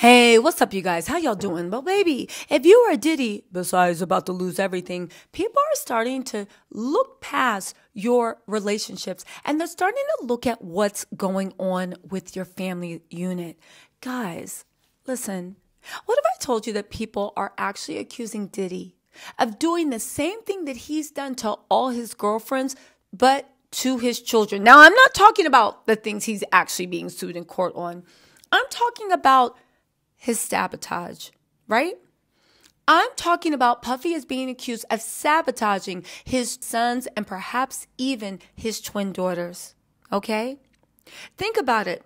Hey, what's up, you guys? How y'all doing? Well, baby, if you are Diddy, besides about to lose everything, people are starting to look past your relationships and they're starting to look at what's going on with your family unit. Guys, listen, what if I told you that people are actually accusing Diddy of doing the same thing that he's done to all his girlfriends, but to his children? Now, I'm not talking about the things he's actually being sued in court on. I'm talking about his sabotage, right? I'm talking about Puffy is being accused of sabotaging his sons and perhaps even his twin daughters, okay? Think about it.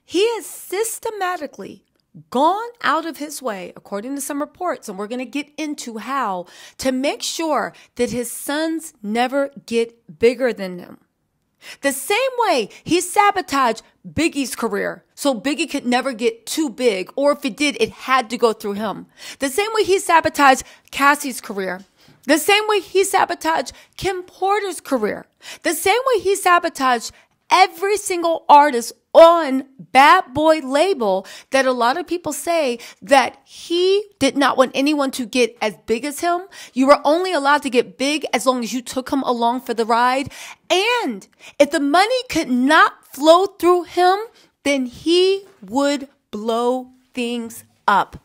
He has systematically gone out of his way, according to some reports, and we're going to get into how, to make sure that his sons never get bigger than him. The same way he sabotaged Biggie's career, so Biggie could never get too big, or if it did, it had to go through him. The same way he sabotaged Cassie's career. The same way he sabotaged Kim Porter's career. The same way he sabotaged every single artist on Bad Boy label that a lot of people say that he did not want anyone to get as big as him. You were only allowed to get big as long as you took him along for the ride. And if the money could not flow through him, then he would blow things up.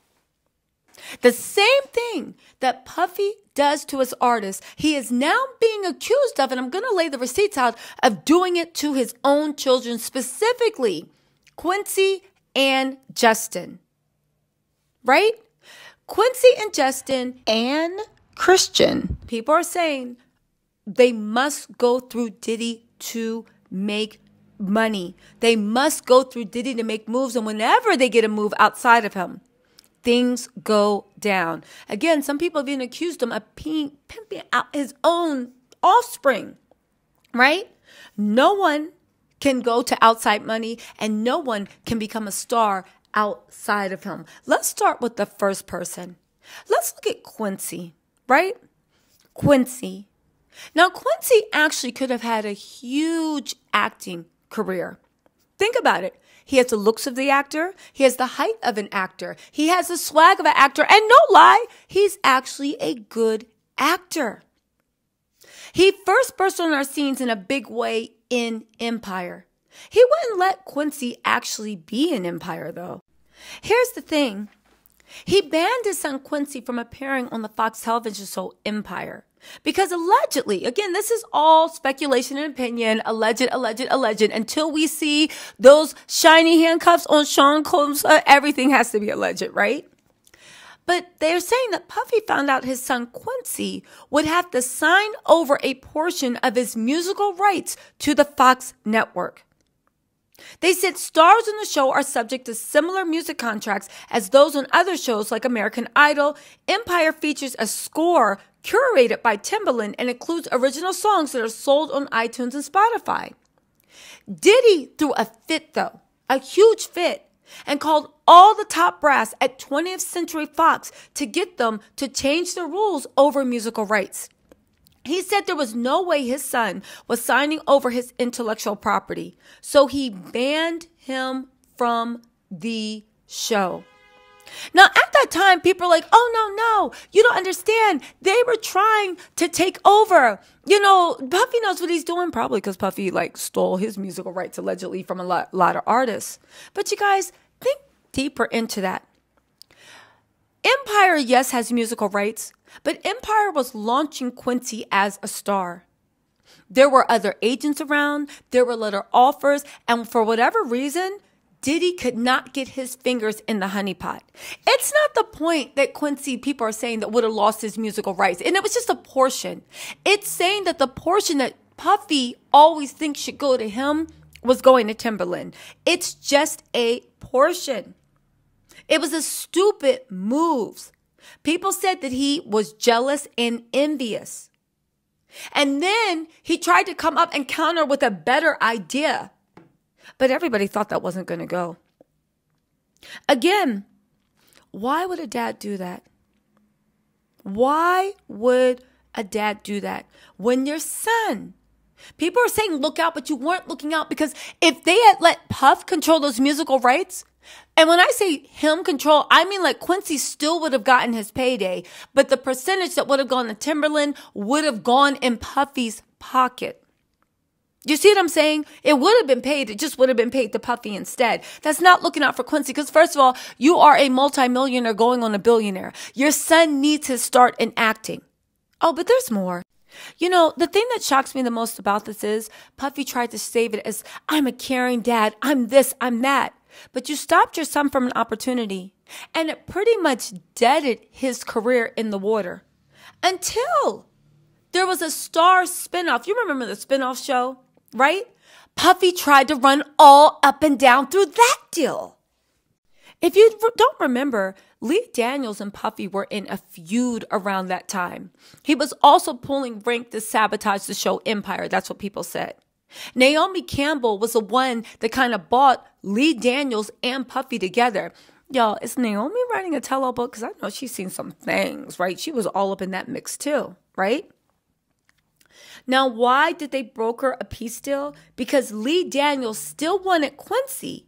The same thing that Puffy does to his artists, he is now being accused of, and I'm going to lay the receipts out, of doing it to his own children, specifically Quincy and Justin. Right? Quincy and Justin and Christian. People are saying they must go through Diddy to make money. They must go through Diddy to make moves, and whenever they get a move outside of him, things go down. Again, some people have even accused him of pimping out his own offspring, right? No one can go to outside money and no one can become a star outside of him. Let's start with the first person. Let's look at Quincy, right? Quincy. Now, Quincy actually could have had a huge acting career. Think about it. He has the looks of the actor. He has the height of an actor. He has the swag of an actor. And no lie, he's actually a good actor. He first burst on our scenes in a big way in Empire. He wouldn't let Quincy actually be in Empire, though. Here's the thing. He banned his son Quincy from appearing on the Fox television show Empire. Because allegedly, again, this is all speculation and opinion, alleged, until we see those shiny handcuffs on Sean Combs, everything has to be alleged, right? But they're saying that Puffy found out his son Quincy would have to sign over a portion of his musical rights to the Fox network. They said stars on the show are subject to similar music contracts as those on other shows like American Idol. Empire features a score curated by Timbaland and includes original songs that are sold on iTunes and Spotify. Diddy threw a fit, though, a huge fit, and called all the top brass at 20th Century Fox to get them to change the rules over musical rights. He said there was no way his son was signing over his intellectual property, so he banned him from the show. Now, at that time, people are like, oh, no, you don't understand. They were trying to take over. You know, Puffy knows what he's doing, probably because Puffy, stole his musical rights allegedly from a lot of artists. But you guys, think deeper into that. Empire, yes, has musical rights, but Empire was launching Quincy as a star. There were other agents around, there were letter offers, and for whatever reason, Diddy could not get his fingers in the honeypot. It's not the point that Quincy, people are saying, that would have lost his musical rights, and it was just a portion. It's saying that the portion that Puffy always thinks should go to him was going to Timbaland. It's just a portion. It was a stupid move. People said that he was jealous and envious. And then he tried to come up and counter with a better idea. But everybody thought that wasn't going to go. Again, why would a dad do that? Why would a dad do that when your son People are saying look out, but you weren't looking out, because if they had let Puff control those musical rights, And when I say him control, I mean like Quincy still would have gotten his payday, but the percentage that would have gone to Timberland would have gone in Puffy's pocket. You see what I'm saying? It would have been paid. It just would have been paid to Puffy instead. That's not looking out for Quincy because, first of all, you are a multimillionaire going on a billionaire. Your son needs his start in acting. Oh, but there's more. You know, the thing that shocks me the most about this is Puffy tried to save it as, I'm a caring dad. I'm this, I'm that. But you stopped your son from an opportunity, and it pretty much deaded his career in the water until there was a Star spinoff. You remember the spinoff show, right? Puffy tried to run all up and down through that deal. If you don't remember, Lee Daniels and Puffy were in a feud around that time. He was also pulling rank to sabotage the show Empire. That's what people said. Naomi Campbell was the one that kind of bought Lee Daniels and Puffy together. Y'all, is Naomi writing a tell-all book? Because I know she's seen some things, right? She was all up in that mix too, right? Now, why did they broker a peace deal? Because Lee Daniels still wanted Quincy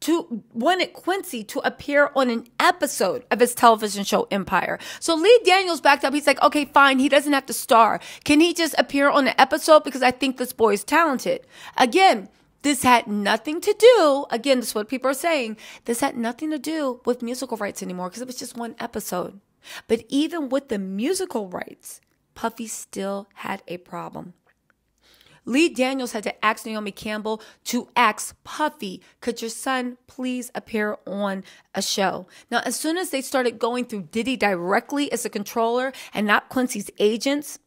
to appear on an episode of his television show Empire. So Lee Daniels backed up. He's like, okay, fine. He doesn't have to star. Can he just appear on an episode? Because I think this boy is talented. Again, this had nothing to do. Again, this is what people are saying. This had nothing to do with musical rights anymore because it was just one episode. But even with the musical rights, Puffy still had a problem. Lee Daniels had to ask Naomi Campbell to ask Puffy, could your son please appear on a show? Now, as soon as they started going through Diddy directly as a controller and not Quincy's agents,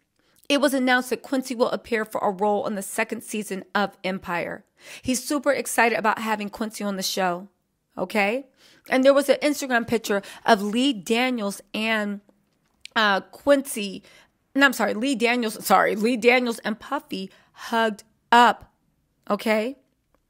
it was announced that Quincy will appear for a role on the second season of Empire. He's super excited about having Quincy on the show, okay? And there was an Instagram picture of Lee Daniels and Lee Daniels and Puffy hugged up, okay?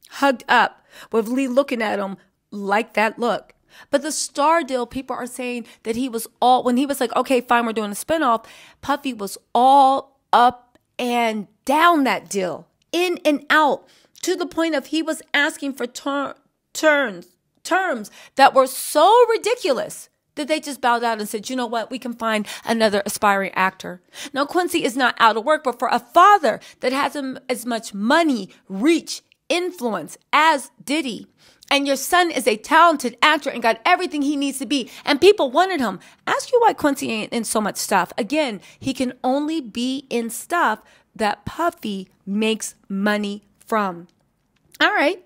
Hugged up with Lee looking at him like that look. But the Star deal, people are saying that when he was like, okay, fine, we're doing a spinoff, Puffy was all up and down that deal, in and out, to the point of he was asking for terms that were so ridiculous that they just bowed out and said, you know what, we can find another aspiring actor. Now, Quincy is not out of work, but for a father that has as much money, reach, influence as Diddy, and your son is a talented actor and got everything he needs to be, and people wanted him, ask you why Quincy ain't in so much stuff. Again, he can only be in stuff that Puffy makes money from. All right.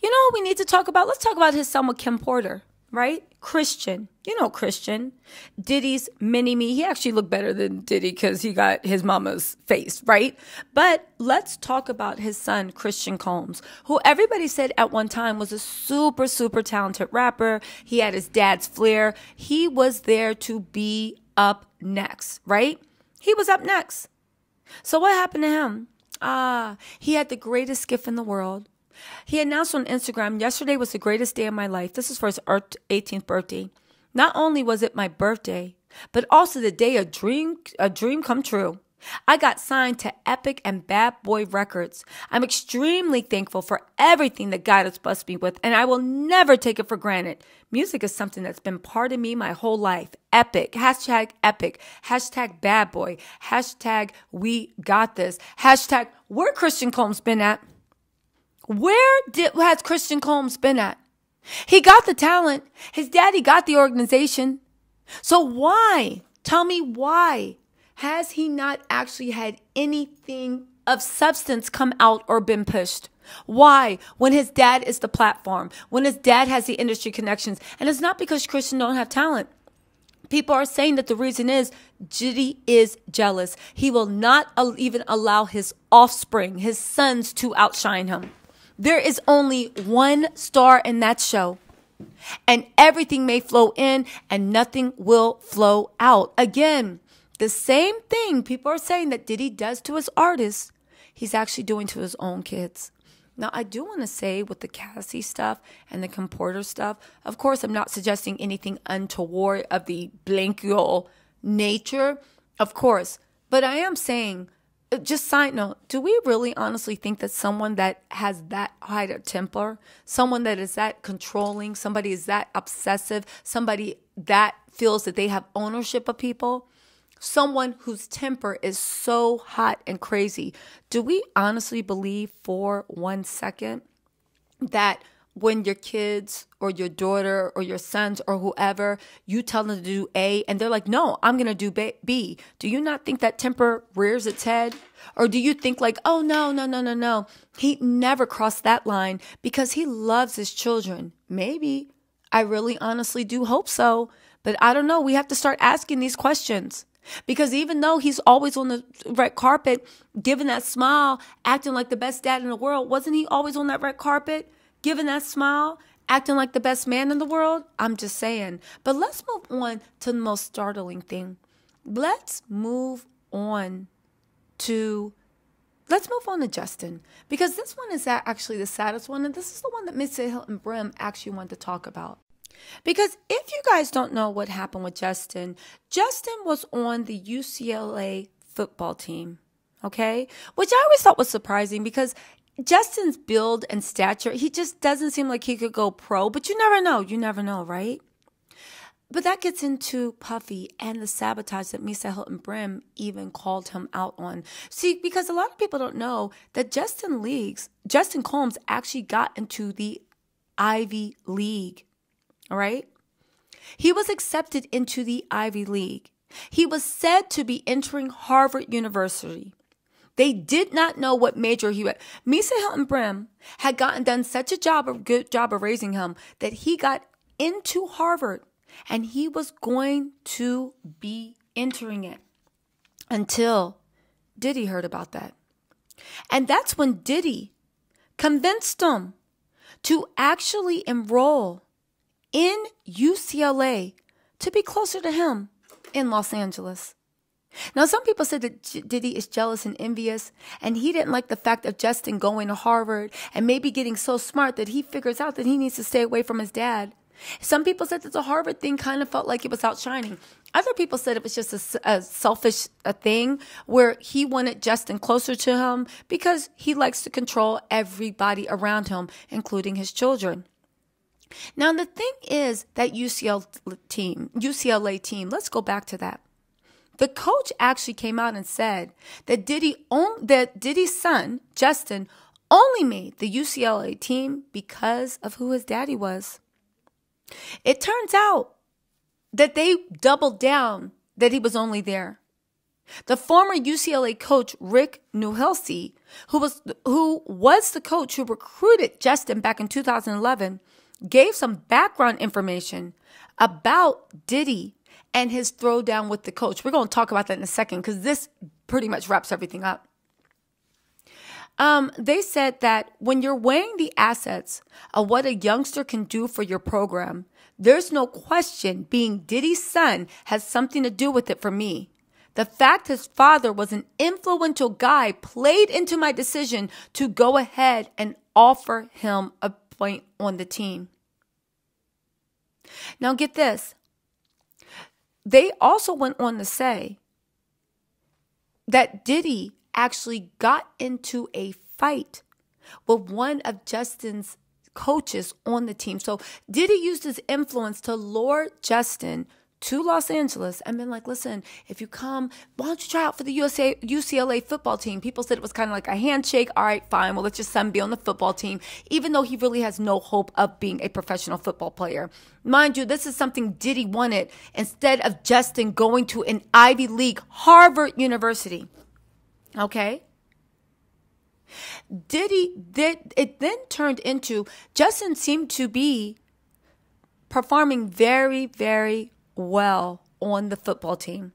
You know what we need to talk about? Let's talk about his son with Kim Porter. Right? Christian. You know Christian. Diddy's mini-me. He actually looked better than Diddy because he got his mama's face, right? But let's talk about his son, Christian Combs, who everybody said at one time was a super, super talented rapper. He had his dad's flair. He was there to be up next, right? He was up next. So what happened to him? He had the greatest gift in the world. He announced on Instagram, yesterday was the greatest day of my life. This is for his 18th birthday. Not only was it my birthday, but also the day a dream come true. I got signed to Epic and Bad Boy Records. I'm extremely thankful for everything that God has blessed me with, and I will never take it for granted. Music is something that's been part of me my whole life. Epic, hashtag epic, hashtag bad boy, hashtag we got this, hashtag where Christian Combs been at? Where has Christian Combs been at? He got the talent. His daddy got the organization. So why? Tell me why has he not actually had anything of substance come out or been pushed? Why? When his dad is the platform, when his dad has the industry connections, and it's not because Christian don't have talent. People are saying that the reason is Diddy is jealous. He will not even allow his offspring, his sons, to outshine him. There is only one star in that show, and everything may flow in and nothing will flow out. Again, the same thing people are saying that Diddy does to his artists, he's actually doing to his own kids. Now, I do want to say with the Cassie stuff and the Kim Porter stuff, of course, I'm not suggesting anything untoward of the blankial nature, of course, but I am saying just side note, do we really honestly think that someone that has that high a temper, someone that is that controlling, somebody is that obsessive, somebody that feels that they have ownership of people, someone whose temper is so hot and crazy, do we honestly believe for 1 second that when your kids or your daughter or your sons or whoever, you tell them to do A and they're like, no, I'm going to do B. Do you not think that temper rears its head? Or do you think like, oh, no. He never crossed that line because he loves his children. Maybe. I really honestly do hope so. But I don't know. We have to start asking these questions. Because even though he's always on the red carpet, giving that smile, acting like the best dad in the world, wasn't he always on that red carpet? Giving that smile, acting like the best man in the world? I'm just saying. But let's move on to the most startling thing. Let's move on to Justin. Because this one is actually the saddest one. And this is the one that Mr. Hilton Brim actually wanted to talk about. Because if you guys don't know what happened with Justin was on the UCLA football team. Okay? Which I always thought was surprising because Justin's build and stature, he just doesn't seem like he could go pro, but you never know. You never know, right? But that gets into Puffy and the sabotage that Misa Hilton Brim even called him out on. See, because a lot of people don't know that Justin Combs actually got into the Ivy League, all right? He was accepted into the Ivy League. He was said to be entering Harvard University. They did not know what major he had. Misa Hilton Brim had done such a good job of raising him that he got into Harvard and he was going to be entering it until Diddy heard about that. And that's when Diddy convinced him to actually enroll in UCLA to be closer to him in Los Angeles. Now, some people said that Diddy is jealous and envious, and he didn't like the fact of Justin going to Harvard and maybe getting so smart that he figures out that he needs to stay away from his dad. Some people said that the Harvard thing kind of felt like it was outshining. Other people said it was just a selfish thing where he wanted Justin closer to him because he likes to control everybody around him, including his children. Now, the thing is that UCLA team, let's go back to that. The coach actually came out and said that Diddy's son, Justin, only made the UCLA team because of who his daddy was. It turns out that they doubled down that he was only there. The former UCLA coach, Rick Newhelsey, who was the coach who recruited Justin back in 2011, gave some background information about Diddy and his throwdown with the coach. We're going to talk about that in a second because this pretty much wraps everything up. They said that when you're weighing the assets of what a youngster can do for your program, there's no question being Diddy's son has something to do with it for me. The fact his father was an influential guy played into my decision to go ahead and offer him a point on the team. Now get this. They also went on to say that Diddy actually got into a fight with one of Justin's coaches on the team. So Diddy used his influence to lure Justin to Los Angeles and been like, listen, if you come, why don't you try out for the UCLA football team? People said it was kind of like a handshake. All right, fine. We'll let your son be on the football team, even though he really has no hope of being a professional football player. Mind you, this is something Diddy wanted instead of Justin going to an Ivy League, Harvard University. Okay? It then turned into Justin seemed to be performing very, very well on the football team.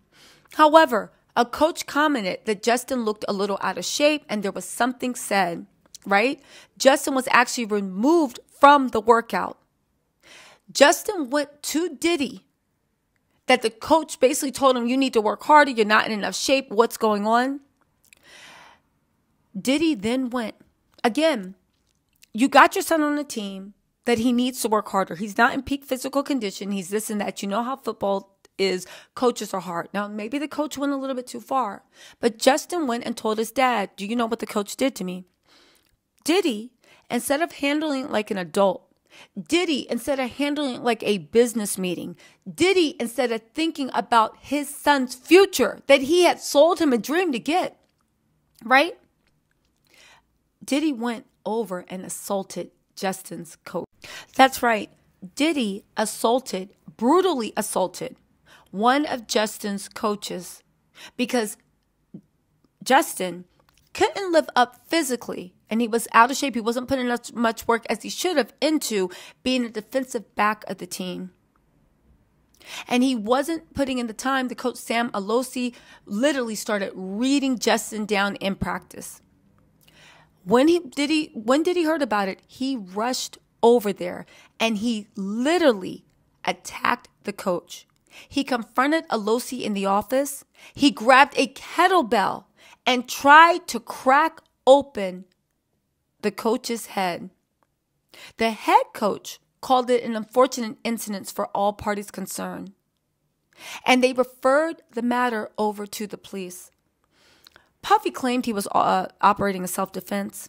However, a coach commented that Justin looked a little out of shape and there was something said, right? Justin was actually removed from the workout. Justin went to Diddy that the coach basically told him, you need to work harder. You're not in enough shape. What's going on? Diddy then went, again, you got your son on the team that he needs to work harder. He's not in peak physical condition. He's this and that. You know how football is coaches are hard. Now, maybe the coach went a little bit too far, but Justin went and told his dad, do you know what the coach did to me? Diddy, instead of handling it like an adult, Diddy, instead of handling it like a business meeting, Diddy, instead of thinking about his son's future that he had sold him a dream to get, right? Diddy went over and assaulted Justin's coach. That's right. Diddy brutally assaulted one of Justin's coaches because Justin couldn't live up physically and he was out of shape. He wasn't putting as much work as he should have into being a defensive back of the team. And he wasn't putting in the time. The coach, Sam Alosi, literally started reading Justin down in practice. When Diddy heard about it, he rushed over there and he literally attacked the coach. He confronted Alosi in the office. He grabbed a kettlebell and tried to crack open the coach's head. The head coach called it an unfortunate incident for all parties concerned, and they referred the matter over to the police. Puffy claimed he was operating in self-defense.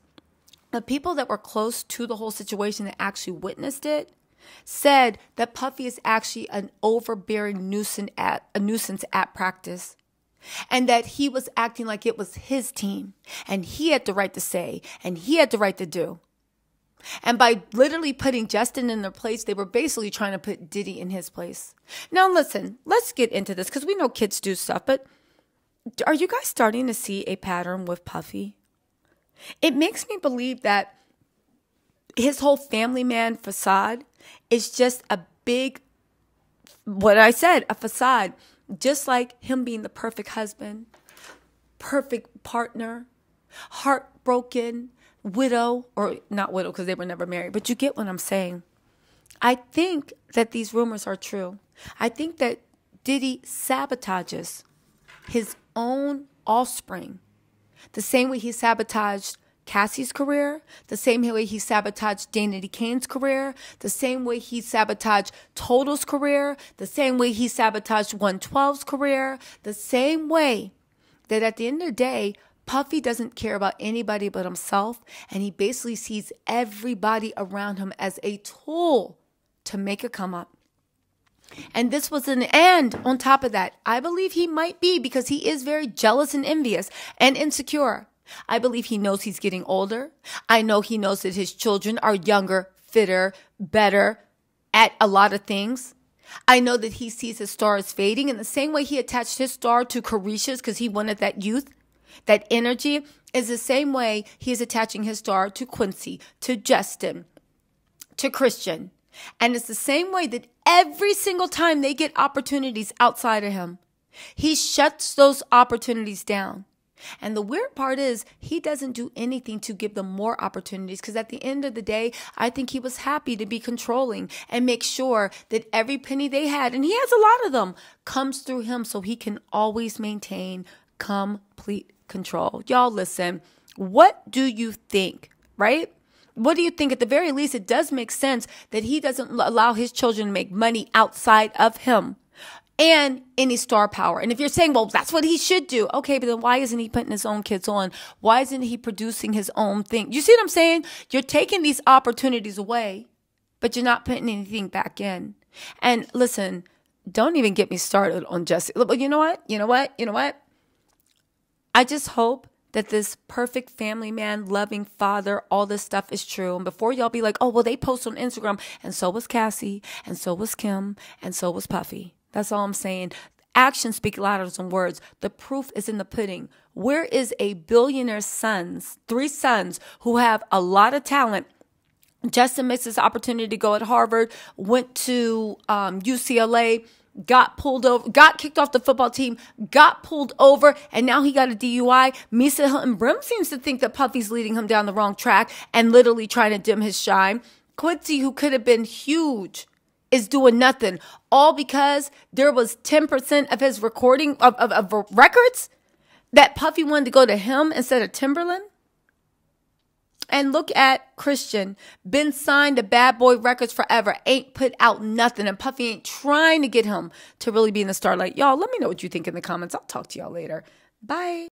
The people that were close to the whole situation that actually witnessed it said that Puffy is actually an overbearing nuisance at practice, and that he was acting like it was his team, and he had the right to say, and he had the right to do. And by literally putting Justin in their place, they were basically trying to put Diddy in his place. Now listen, let's get into this because we know kids do stuff, but are you guys starting to see a pattern with Puffy? It makes me believe that his whole family man facade is just a big, a facade. Just like him being the perfect husband, perfect partner, heartbroken, widow, or not widow because they were never married, but you get what I'm saying. I think that these rumors are true. I think that Diddy sabotages his own offspring the same way he sabotaged Cassie's career, the same way he sabotaged Dana Kane's career, the same way he sabotaged Total's career, the same way he sabotaged 112's career, the same way that at the end of the day, Puffy doesn't care about anybody but himself, and he basically sees everybody around him as a tool to make a come up. And this was an and on top of that, I believe he might be because he is very jealous and envious and insecure. I believe he knows he's getting older. I know he knows that his children are younger, fitter, better at a lot of things. I know that he sees his star as fading in the same way he attached his star to Carisha's because he wanted that youth, that energy, is the same way he is attaching his star to Quincy, to Justin, to Christian. And it's the same way that every single time they get opportunities outside of him, he shuts those opportunities down. And the weird part is he doesn't do anything to give them more opportunities because at the end of the day, I think he was happy to be controlling and make sure that every penny they had, and he has a lot of them, comes through him so he can always maintain complete control. Y'all listen, what do you think, right? What do you think? At the very least, it does make sense that he doesn't allow his children to make money outside of him and any star power. And if you're saying, well, that's what he should do. Okay, but then why isn't he putting his own kids on? Why isn't he producing his own thing? You see what I'm saying? You're taking these opportunities away, but you're not putting anything back in. And listen, don't even get me started on Jesse. But you know what? I just hope that this perfect family man, loving father, all this stuff is true. And before y'all be like, oh, well, they post on Instagram, and so was Cassie, and so was Kim, and so was Puffy. That's all I'm saying. Actions speak louder than words. The proof is in the pudding. Where is a billionaire's sons, 3 sons who have a lot of talent? Justin missed his opportunity to go at Harvard, went to UCLA, got pulled over, got kicked off the football team, got pulled over, and now he got a DUI. Misa Hilton Brim seems to think that Puffy's leading him down the wrong track and literally trying to dim his shine. Quincy, who could have been huge, is doing nothing, all because there was 10% of his recording of records that Puffy wanted to go to him instead of Timberland. And look at Christian, been signed to Bad Boy Records forever, ain't put out nothing, and Puffy ain't trying to get him to really be in the starlight. Y'all, let me know what you think in the comments. I'll talk to y'all later. Bye.